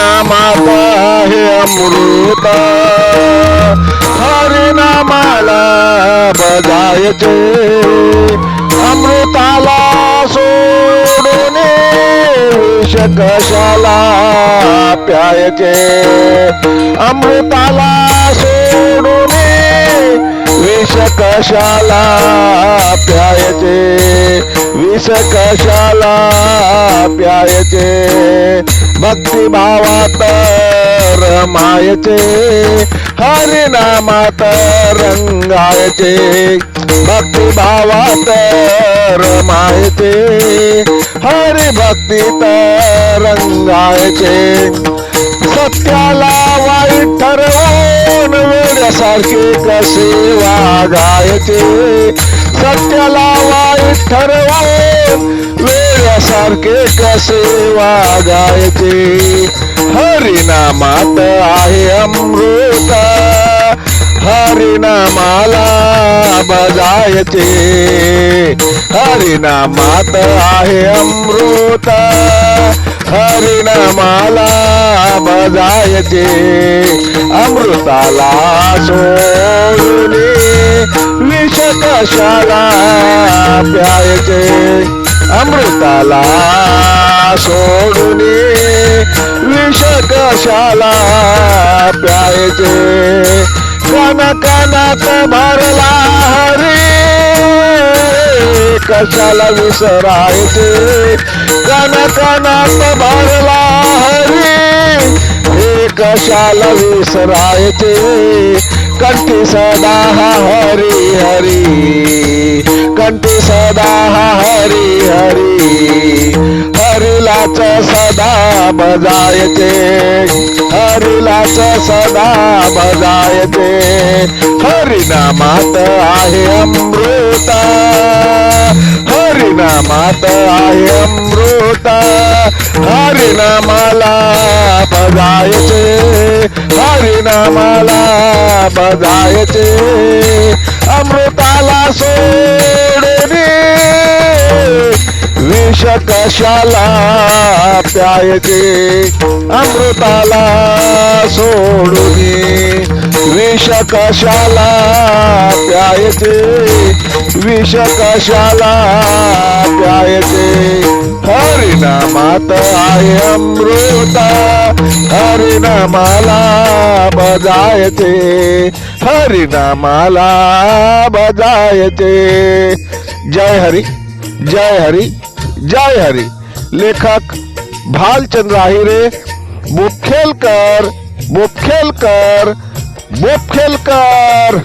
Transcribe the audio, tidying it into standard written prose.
नामात आहे अमृत हरिनामाला बजायचे अमृताला सोडून विष कशाला प्यायचे अमृताला सोडून विष कशाला प्यायचे विष कशाला प्यायचे भक्तिभावात रमायचे हरिनामात रंगायचे भक्तिभावात रमायचे हरिभक्तीत रंगायचे सत्याला वाईट ठरवून वेड्यासारखे कसे वागायचे सत्याला वाईट ठरवून वेड्यासारखे कसे वागायचे हरिनामात आहे अमृत हरिनामाला बजायचे हरिनामात आहे अमृत हरिनामाला बजायचे अमृताला सोडून विष कशाला प्यायचे अमृताला सोडून विष कशाला प्यायचे कणाकणात भरला हरी कशाला विसरायचे कणाकणात भरला हरी हे कशाला विसरायचे कंठी सदा हरी हरी कंठी सदा हरी हरी हरिलाच सदा बजायचे हरिलाच सदा बजायचे हरिनामात आहे अमृत हरिनामात आहे अमृत हरिनामाला बजायचे हरिनामाला बजायचे अमृताला सोडून विष कशाला प्यायचे अमृताला सोडून विष कशाला प्यायचे विष कशाला प्यायचे हरिनामात आहे अमृत हरिनामाला बजायचे हरिनामाला बजायचे जय हरी जय हरी जय हरी लेखक भालचंद्र आहिरे मुखेलकर मुखेलकर मुखेलकर